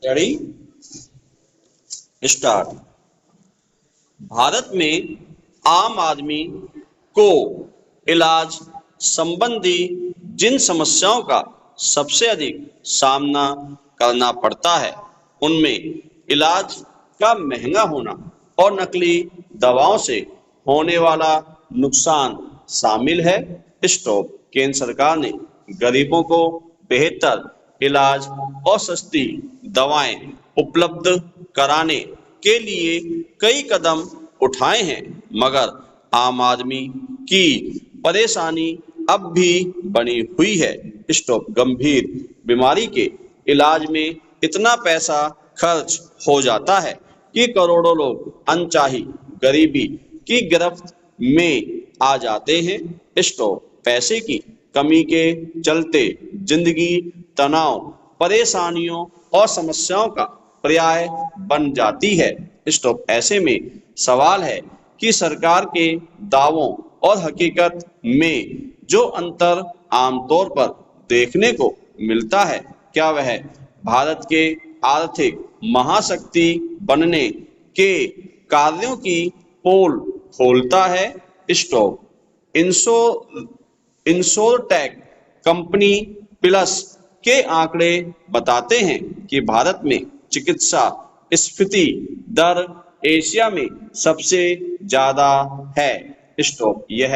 Ready start. Bharat में आम आदमी को इलाज संबंधी जिन समस्याओं का सबसे अधिक सामना करना पड़ता है उनमें इलाज का महंगा होना और नकली दवाओं से होने वाला नुकसान शामिल है। स्टॉप। केंद्र सरकार ने गरीबों को बेहतर इलाज और सस्ती दवाएं उपलब्ध कराने के लिए कई कदम उठाए हैं, मगर आम आदमी की परेशानी अब भी बनी हुई है। स्टॉप। गंभीर बीमारी के इलाज में इतना पैसा खर्च हो जाता है कि करोड़ों लोग अनचाही गरीबी की गिरफ्त में आ जाते हैं। स्टॉप। पैसे की कमी के चलते जिंदगी तनाव, परेशानियों और समस्याओं का पर्याय बन जाती है। स्टॉप। ऐसे में सवाल है कि सरकार के दावों और हकीकत में जो अंतर आमतौर पर देखने को मिलता है, क्या वह भारत के आर्थिक महाशक्ति बनने के कार्यों की पोल खोलता है। स्टॉप। इंशोरटेक कंपनी प्लस के आंकड़े बताते हैं कि भारत में चिकित्सा स्फीति दर एशिया में सबसे ज्यादा है। स्टॉप। यह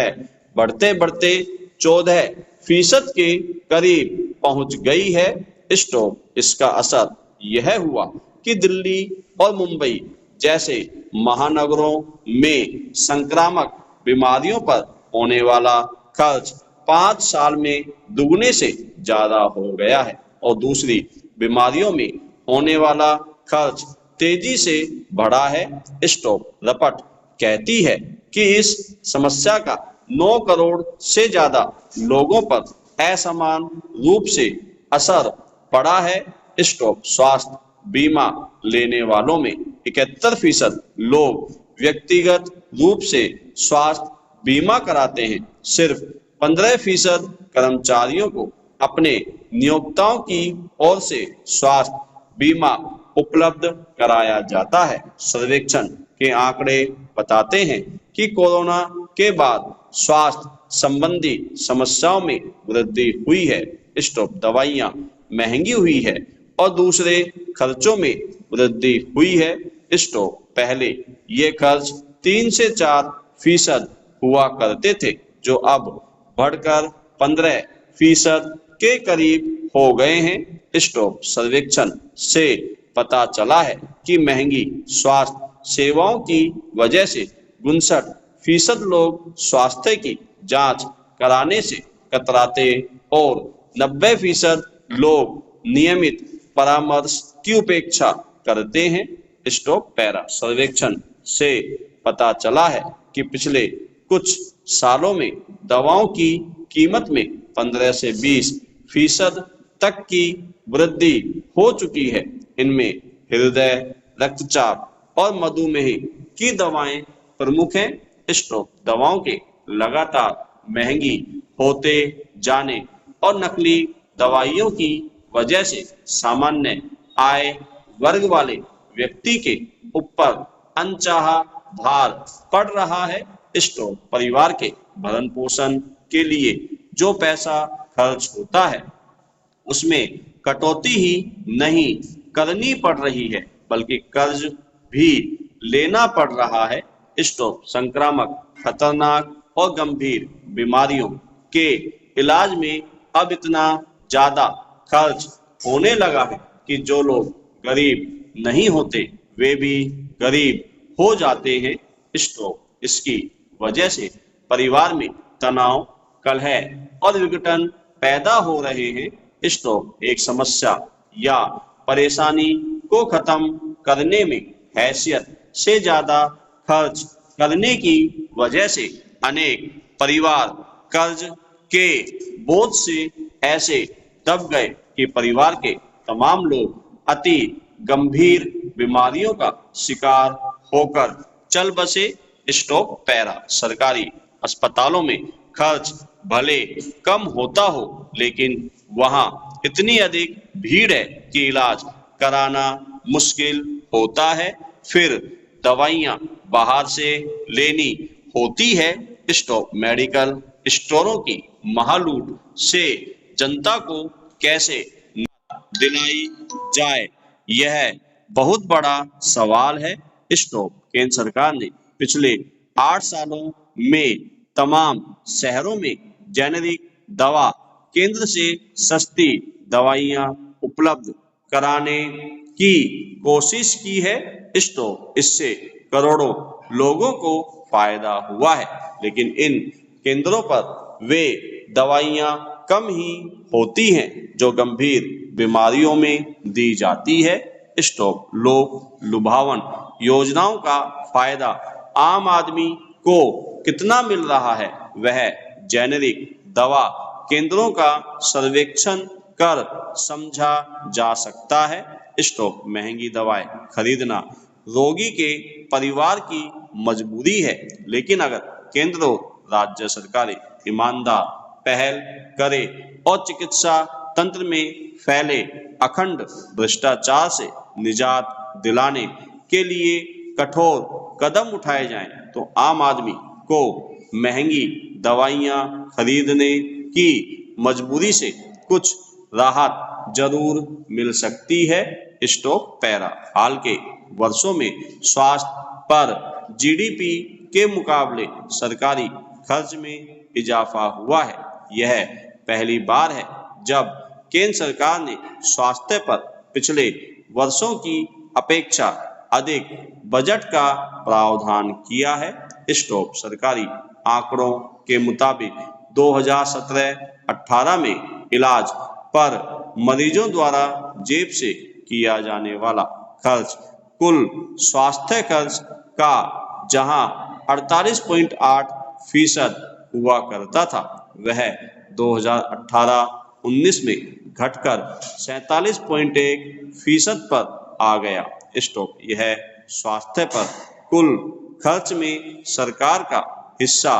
बढ़ते बढ़ते 14% के करीब पहुंच गई है। स्टॉप। इसका असर यह हुआ कि दिल्ली और मुंबई जैसे महानगरों में संक्रामक बीमारियों पर होने वाला खर्च 5 साल में दुगने से ज्यादा हो गया है और दूसरी बीमारियों में होने वाला खर्च तेजी से बढ़ा है। स्टॉप। रपट कहती है कि इस समस्या का 9 करोड़ से ज्यादा लोगों पर असमान रूप से असर पड़ा है। स्टॉप। स्वास्थ्य बीमा लेने वालों में 71% लोग व्यक्तिगत रूप से स्वास्थ्य बीमा कराते हैं। सिर्फ 15% कर्मचारियों को अपने नियोक्ताओं की ओर से स्वास्थ्य बीमा उपलब्ध कराया जाता है। सर्वेक्षण के आंकड़े बताते हैं कि कोरोना के बाद स्वास्थ्य संबंधी समस्याओं में वृद्धि हुई है। स्टॉप। दवाइयां महंगी हुई है और दूसरे खर्चों में वृद्धि हुई है। स्टॉप। पहले ये खर्च 3 से 4% हुआ करते थे, जो अब बढ़कर 15% के करीब हो गए हैं। स्टॉप। सर्वेक्षण से पता चला है कि महंगी स्वास्थ्य सेवाओं की वजह से 59% लोग स्वास्थ्य की जांच कराने से कतराते और 90% लोग नियमित परामर्श की उपेक्षा करते हैं। स्टॉप। पैरा। सर्वेक्षण से पता चला है कि पिछले कुछ सालों में दवाओं की कीमत में 15 से 20% तक की वृद्धि हो चुकी है। इनमें हृदय, रक्तचाप और मधुमेह की दवाएं प्रमुख हैं। स्टॉप। दवाओं के लगातार महंगी होते जाने और नकली दवाइयों की वजह से सामान्य आय वर्ग वाले व्यक्ति के ऊपर अनचाहा भार पड़ रहा है। स्टॉप। परिवार के भरण पोषण के लिए जो पैसा खर्च होता है उसमें कटौती ही नहीं करनी पड़ रही है, बल्कि कर्ज भी लेना पड़ रहा है। स्टॉप। संक्रामक, खतरनाक और गंभीर बीमारियों के इलाज में अब इतना ज्यादा खर्च होने लगा है कि जो लोग गरीब नहीं होते वे भी गरीब हो जाते हैं। स्टॉप। इसकी वजह से परिवार में तनाव, कलह और विघटन पैदा हो रहे हैं। स्टॉप। एक समस्या या परेशानी को खत्म करने में हैसियत से ज्यादा खर्च करने की वजह से अनेक परिवार कर्ज के बोझ से ऐसे दब गए कि परिवार के तमाम लोग अति गंभीर बीमारियों का शिकार होकर चल बसे। स्टॉप। पैरा। सरकारी अस्पतालों में खर्च भले कम होता हो, लेकिन वहां इतनी अधिक भीड़ है कि इलाज कराना मुश्किल होता है। फिर दवाइयाँ बाहर से लेनी होती है। स्टॉप। मेडिकल स्टोरों की महालूट से जनता को कैसे दिलाई जाए, यह बहुत बड़ा सवाल है। स्टॉप। केंद्र सरकार ने पिछले 8 सालों में तमाम शहरों में जेनेरिक दवा केंद्र से सस्ती दवाइयां उपलब्ध कराने की कोशिश की है। स्टॉप। इससे करोड़ों लोगों को फायदा हुआ है, लेकिन इन केंद्रों पर वे दवाइयां कम ही होती हैं जो गंभीर बीमारियों में दी जाती है। स्टॉप। लोक लुभावन योजनाओं का फायदा आम आदमी को कितना मिल रहा है, वह जेनेरिक दवा केंद्रों का सर्वेक्षण कर समझा जा सकता है। स्टॉप। महंगी दवाएं खरीदना रोगी के परिवार की मजबूरी है, लेकिन अगर केंद्र और राज्य सरकारें ईमानदार पहल करे और चिकित्सा तंत्र में फैले अखंड भ्रष्टाचार से निजात दिलाने के लिए कठोर कदम उठाए जाएं, तो आम आदमी को महंगी दवाइयां खरीदने की मजबूरी से कुछ राहत जरूर मिल सकती है। Stop para. हाल के वर्षों में स्वास्थ्य पर जीडीपी के मुकाबले सरकारी खर्च में इजाफा हुआ है। यह पहली बार है जब केंद्र सरकार ने स्वास्थ्य पर पिछले वर्षों की अपेक्षा अधिक बजट का प्रावधान किया है। स्टॉप। सरकारी आंकड़ों के मुताबिक 2017-18 में इलाज पर मरीजों द्वारा जेब से किया जाने वाला खर्च कुल स्वास्थ्य खर्च का जहां 48.8% हुआ करता था, वह 2018-19 में घटकर 47.1% पर आ गया। स्टॉप। यह स्वास्थ्य पर कुल खर्च में सरकार का हिस्सा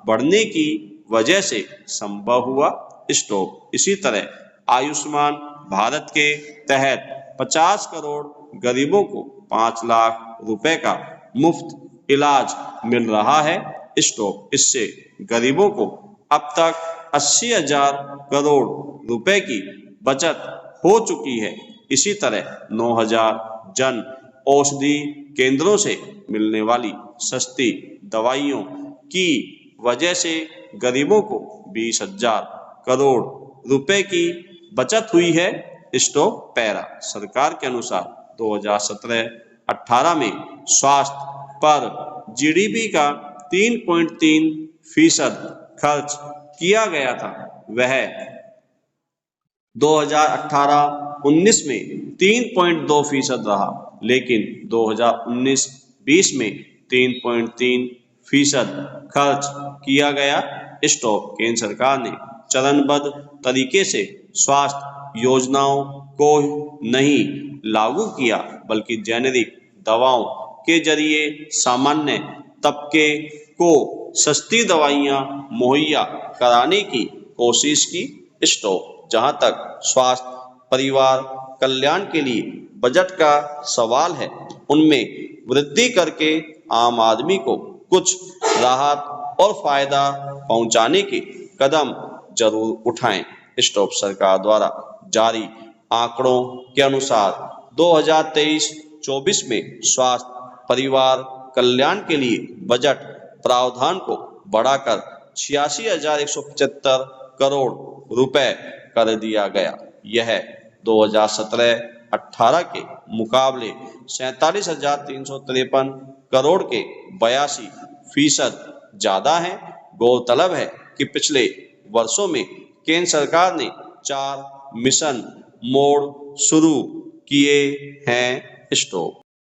बढ़ने की वजह से संभव हुआ। स्टॉप। इसी तरह आयुष्मान भारत के तहत 50 करोड़ गरीबों को 5 लाख रुपए का मुफ्त इलाज मिल रहा है। स्टॉप। इससे गरीबों को अब तक 80,000 करोड़ रुपए की बचत हो चुकी है। इसी तरह 9,000 जन औषधि केंद्रों से मिलने वाली सस्ती दवाइयों की वजह से गरीबों को 20,000 करोड़ रुपए की बचत हुई है। Stop para. सरकार के अनुसार 2017-18 में स्वास्थ्य पर जीडीपी का 3.3% खर्च किया गया था, वह 2018-19 में 3.2% रहा, लेकिन 2019-20 में 3.3% खर्च किया गया। स्टॉप। केंद्र सरकार ने चरणबद्ध तरीके से स्वास्थ्य योजनाओं को नहीं लागू किया, बल्कि जेनेरिक दवाओं के जरिए सामान्य तबके को सस्ती दवाइयां मुहैया कराने की कोशिश की। स्टॉप। जहां तक स्वास्थ्य परिवार कल्याण के लिए बजट का सवाल है, उनमें वृद्धि करके आम आदमी को कुछ राहत और फायदा पहुंचाने के कदम जरूर उठाएं। स्टॉप। सरकार द्वारा जारी आंकड़ों के अनुसार 2023-24 में स्वास्थ्य परिवार कल्याण के लिए बजट प्रावधान को बढ़ाकर 86,175 करोड़ रुपए कर दिया गया। यह 2017-18 के मुकाबले 47,353 करोड़ के 82% ज्यादा है। गौरतलब है कि पिछले वर्षों में केंद्र सरकार ने 4 मिशन मोड शुरू किए हैं। स्टॉप।